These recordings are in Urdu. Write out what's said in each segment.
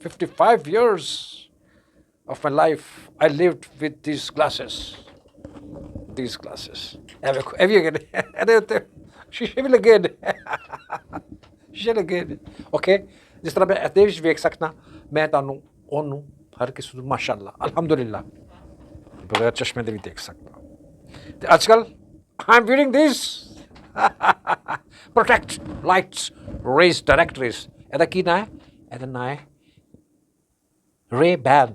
55 years of my life I lived with these glasses. These glasses. ਇਹ ਵੀ ਹੈਗੇ ਨੇ ਇਹਦੇ ਉੱਤੇ ਸ਼ੀਸ਼ੇ ਵੀ ਲੱਗੇ ਨੇ। ਸ਼ੀਸ਼ੇ ਲੱਗੇ ਨੇ। ਓਕੇ, ਜਿਸ ਤਰ੍ਹਾਂ ਮੈਂ ਇਹਦੇ ਵਿੱਚ ਵੇਖ ਸਕਦਾ, ਮੈਂ ਤੁਹਾਨੂੰ ਉਹਨੂੰ ਹਰ ਕਿਸੇ ਨੂੰ ਮਾਸ਼ਾਅੱਲਾ ਅਲਹਮਦੁਲਿਲਾ ਬਗੈਰ ਚਸ਼ਮੇ ਦੇ ਵੀ ਦੇਖ ਸਕਦਾ। ਤੇ ਅੱਜ ਕੱਲ੍ਹ I'm wearing these protect lights rays, direct rays. ਇਹਦਾ ਕੀ ਨਾਂ ਹੈ? ਇਹਦਾ ਨਾਂ ਹੈ ਰੇ ਬੈਨ।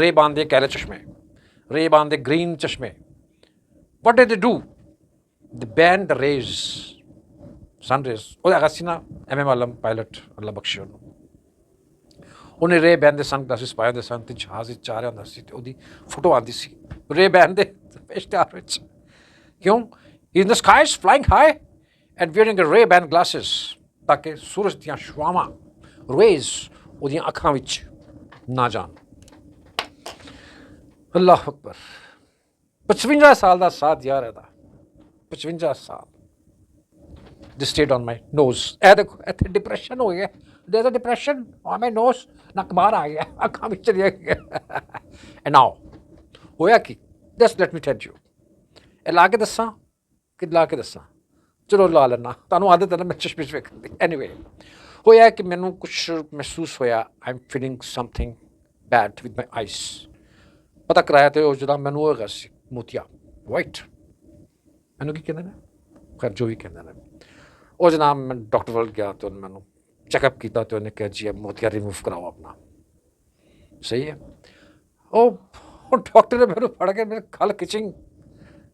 ਰੇ ਬਾਨ ਦੇ ਕਾਲੇ ਚਸ਼ਮੇ, ਰੇ ਬਾਨ ਦੇ ਗ੍ਰੀਨ ਚਸ਼ਮੇ। What did they do? They banned the rays, sun rays. ਉਹਦਾ ਹੈਗਾ ਸੀ ਨਾ MM ਆਲਮ ਪਾਇਲਟ, ਅੱਲਾ ਬਖਸ਼ੇ ਉਹਨੂੰ। ਉਹਨੇ ਰੇ ਬੈਨ ਦੇ ਸਨ ਗਲਾਸਿਸ ਪਾਏ ਹੁੰਦੇ ਸਨ ਤੇ ਜਹਾਜ਼ ਵਿੱਚ ਜਾ ਰਿਹਾ ਹੁੰਦਾ ਸੀ ਤੇ ਉਹਦੀ ਫੋਟੋ ਆਉਂਦੀ ਸੀ ਰੇ ਬੈਨ ਦੇ ਇਸ਼ਤਿਹਾਰ ਵਿੱਚ। ਕਿਉਂ? ਇਨ ਦ ਸਕਾਈਜ਼ ਫਲਾਈਂਗ ਹਾਈ ਐਂਡ ਵੀਅਰਿੰਗ ਰੇ ਬੈਨ ਗਲਾਸਿਸ, ਤਾਂ ਕਿ ਸੂਰਜ ਦੀਆਂ ਛਾਵਾਂ ਰੇਜ਼ ਉਹਦੀਆਂ ਅੱਖਾਂ ਵਿੱਚ ਨਾ ਜਾਣ। ਅੱਲਾਹ ਅਕਬਰ। 55 ਸਾਲ ਦਾ ਸਾਥ ਯਾਰ ਇਹਦਾ। 55 ਸਾਲ ਦਿਸ ਸਟੇਡ ਔਨ ਮਾਈ ਨੋਜ਼। ਇਹ ਦੇਖੋ ਇੱਥੇ ਡਿਪਰੈਸ਼ਨ ਹੋ ਗਿਆ। There's a depression on my nose, ਨੱਕ ਬਾਹਰ ਆ ਗਿਆ, ਅੱਖਾਂ ਵਿੱਚ ਚਲੀ ਗਈ। And now ਹੋਇਆ ਕੀ? Just let me tell you. ਇਹ ਲਾ ਕੇ ਦੱਸਾਂ ਕਿ ਲਾ ਕੇ ਦੱਸਾਂ? ਚਲੋ ਲਾ ਲੈਣਾ, ਤੁਹਾਨੂੰ ਆਦਤ ਹੈ ਨਾ ਮੈਂ ਚਸ਼ਮੇ 'ਚ ਵੇਖਣ ਦੀ। ਐਨੀਵੇ ਹੋਇਆ ਕਿ ਮੈਨੂੰ ਕੁਛ ਮਹਿਸੂਸ ਹੋਇਆ। I am feeling something bad with my eyes. ਪਤਾ ਕਰਾਇਆ ਤੇ ਉਹ ਜਿਹੜਾ ਮੈਨੂੰ ਉਹ ਹੈਗਾ ਸੀ ਮੋਤੀਆ ਵਾਈਟ। ਮੈਨੂੰ ਕੀ ਕਹਿੰਦੇ ਨੇ? ਖੈਰ ਜੋ ਵੀ ਕਹਿੰਦੇ ਨੇ। ਉਹ ਜਨਾਬ ਮੈਂ ਡਾਕਟਰ ਵੱਲ ਗਿਆ ਤੇ ਉਹਨੇ ਮੈਨੂੰ ਚੈੱਕਅਪ ਕੀਤਾ ਤੇ ਉਹਨੇ ਕਿਹਾ ਜੀ ਮੋਤੀਆ ਰਿਮੂਵ ਕਰਾਓ ਆਪਣਾ। ਸਹੀ ਹੈ। ਉਹ ਡਾਕਟਰ ਨੇ ਮੈਨੂੰ ਫੜ ਕੇ ਮੇਰੇ ਖਲ ਖਿਚਿੰਗ,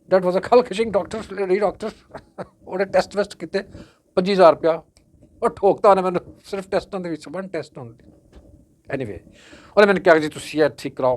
ਦੈਟ ਵਾਜ਼ ਅ ਖਲ ਖਿਚਿੰਗ ਡਾਕਟਰ, ਲੇਡੀ ਡਾਕਟਰ। ਉਹਨੇ ਟੈਸਟ ਵੈਸਟ ਕੀਤੇ, 25,000 ਰੁਪਇਆ ਉਹ ਠੋਕਤਾ ਉਹਨੇ ਮੈਨੂੰ ਸਿਰਫ ਟੈਸਟਾਂ ਦੇ ਵਿੱਚ, 1 ਟੈਸਟ ਓਨਲੀ। ਐਨੀਵੇ ਉਹਨੇ ਮੈਨੂੰ ਕਿਹਾ ਜੀ ਤੁਸੀਂ ਇਹ ਠੀਕ ਕਰਾਓ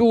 2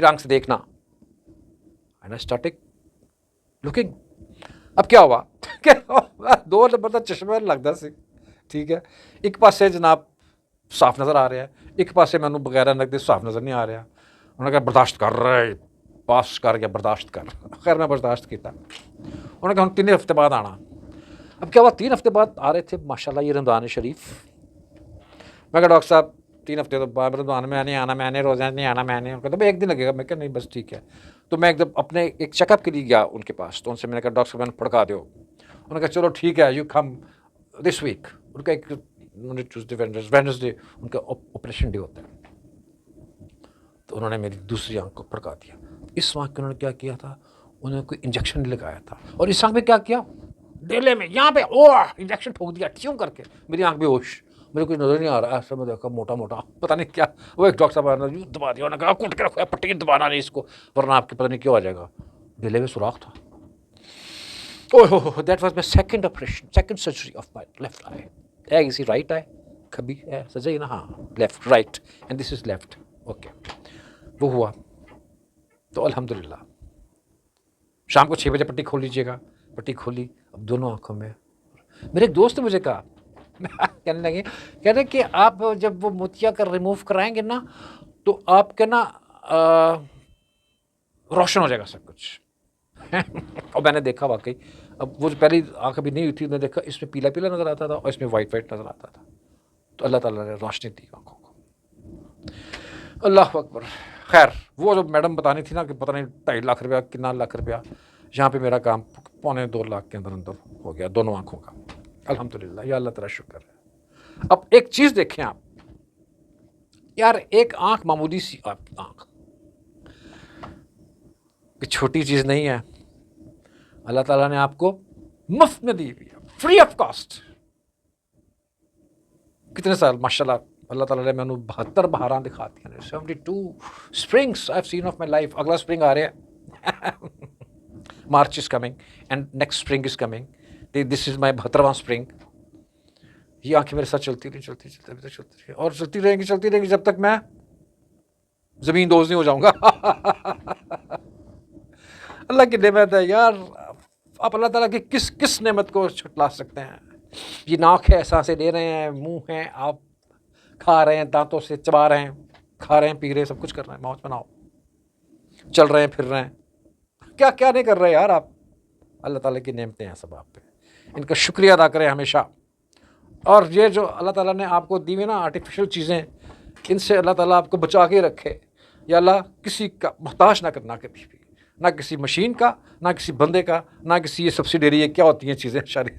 پھر آنکھ سے دیکھنا. And I started looking. اب کیا ہوا کہ 2 نمبر کا چشمہ لگتا سی, ٹھیک ہے. ایک پاسے جناب صاف نظر آ رہا ہے, ایک پاسے میں بغیر لگتے صاف نظر نہیں آ رہا. انہوں نے کہا برداشت کر رہے, پاس کر گیا, برداشت کر. خیر میں برداشت کیتا. انہوں نے کہا ہم 3 ہفتے بعد آنا. اب کیا ہوا 3 ہفتے بعد آ رہے تھے ماشاء اللہ, یہ رمضان شریف. میں کہا ڈاکٹر صاحب 3 ہفتے تو بعد رمضان میں نہیں آنا, میں نے روزہ نہیں آنا, میں نے کہا 1 دن لگے گا. میں کہا نہیں بس ٹھیک ہے. تو میں اپنے ایک چیک اپ کے لیے گیا ان کے پاس. تو ان سے میں نے کہا ڈاکٹر صاحب میں پڑکا دو. انہوں نے کہا چلو ٹھیک ہے, یو کم دس ویک. ان کا ایک ٹیوزڈے وینسڈے ان کا آپریشن ڈے ہوتا ہے. تو انہوں نے میری دوسری آنکھ کو پھڑکا دیا. اس آنکھ کے انہوں نے کیا کیا تھا, انہوں نے کوئی انجیکشن لگایا تھا. اور اس آنکھ میں کیا کیا, ڈیلے میں یہاں پہ انجیکشن ٹھوک دیا ٹھیوں کر کے. میری آنکھ بے ہوش, مجھے کچھ نظر نہیں آ رہا. ایسا میں دیکھا موٹا موٹا پتہ نہیں کیا. وہ ایک ڈاکٹر صاحب نے دبا دیا. انہوں نے کہا کوٹ کے رکھو, پٹی دبانا نہیں اس کو ورنہ آپ کے پتہ نہیں کیوں آ جائے گا. ڈیلے میں سوراخ تھا. That was my second operation, second surgery of my left eye. ہے کسی رائٹ آئی کبھی ہے سجا ہی نا, ہاں left right and this is left. Okay وہ ہوا. تو الحمدللہ شام کو 6 بجے پٹی کھول لیجیے گا. پٹی کھولی, اب دونوں آنکھوں میں. میرے ایک دوست نے مجھے کہا, کہنے لگے کہنے کہ آپ جب وہ موتیا کر ریموو کرائیں گے نا تو آپ کے نا روشن ہو جائے گا سب کچھ. اور میں نے دیکھا واقعی, اب وہ پہلی آنکھ ابھی نہیں ہوئی تھی, میں نے دیکھا اس میں پیلا پیلا نظر آتا تھا اور اس میں وائٹ وائٹ نظر آتا تھا. تو اللہ تعالیٰ نے روشنی دی آنکھوں کو. اللہ اکبر. خیر وہ جو میڈم بتانی تھی نا کہ پتہ نہیں 2.5 لاکھ روپیہ کتنا لاکھ روپیہ, یہاں پہ میرا کام 1.25 لاکھ کے اندر ہو گیا دونوں آنکھوں کا. الحمدللہ, یا اللہ تعالیٰ شکر ہے. اب ایک چیز دیکھیں آپ یار, ایک آنکھ معمولی سی آپ کی آنکھ کہ چھوٹی چیز نہیں ہے. اللہ تعالیٰ نے آپ کو مفت میں دی ہوئی ہے, فری آف کاسٹ. کتنے سال ماشاء اللہ اللہ تعالیٰ نے میں 72 بہاریں دکھاتی ہیں, 72 springs I have seen of my life. اگلا اسپرنگ آ رہا ہے, March is coming and next spring is coming. This is my 72واں اسپرنگ. یہ آنکھیں میرے ساتھ چلتی رہی اور چلتی رہیں گی جب تک میں زمین دوز نہیں ہو جاؤں گا. اللہ کی نعمت ہے یار. آپ اللہ تعالیٰ کی کس نعمت کو چھٹلا سکتے ہیں. یہ ناک ہے, سانسیں لے رہے ہیں, منہ ہے, آپ کھا رہے ہیں, دانتوں سے چبا رہے ہیں, کھا رہے ہیں, پی رہے ہیں, سب کچھ کر رہے ہیں, موج بناؤ, چل رہے ہیں, پھر رہے ہیں, کیا کیا نہیں کر رہے یار آپ. اللہ تعالیٰ کی نعمتیں ہیں سب آپ پہ, ان کا شکریہ ادا کریں ہمیشہ. اور یہ جو اللہ تعالیٰ نے آپ کو دی ہوئی نا آرٹیفیشل چیزیں, ان سے اللہ تعالیٰ آپ کو بچا کے رکھے. یا اللہ کسی کا محتاج نہ کرنا کبھی بھی, نہ کسی مشین کا, نہ کسی بندے کا, نہ کسی یہ سبسیڈری ہے کیا ہوتی ہیں چیزیں ساری.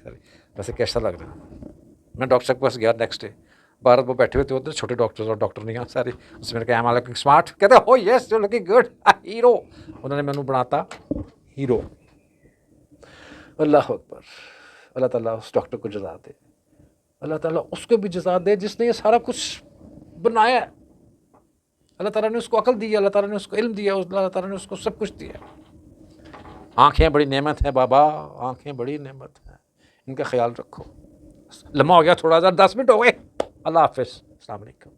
ویسے کیسا لگ رہا ہے. میں ڈاکٹر صاحب کے پاس گیا نیکسٹ ڈے, بھارت وہ بیٹھے ہوتے ہیں چھوٹے ڈاکٹرز اور ڈاکٹر نہیں سارے. اس میں نے کہا ایم آئی لکنگ اسمارٹ, کہتے ہو yes you looking good, hero. انہوں نے مینو بناتا ہیرو. اللہ اکبر. اللہ تعالیٰ اس ڈاکٹر کو جزا دے, اللہ تعالیٰ اس کو بھی جزا دے جس نے یہ سارا کچھ بنایا. اللہ تعالیٰ نے اس کو عقل دی ہے, اللہ تعالیٰ نے اس کو علم دیا, اللہ تعالیٰ نے اس کو سب کچھ دیا. آنکھیں بڑی نعمت ہے بابا, آنکھیں بڑی نعمت ہے, ان کا خیال رکھو. لمحہ ہو گیا تھوڑا سا, 10 منٹ ہو گئے. اللہ حافظ, السلام علیکم.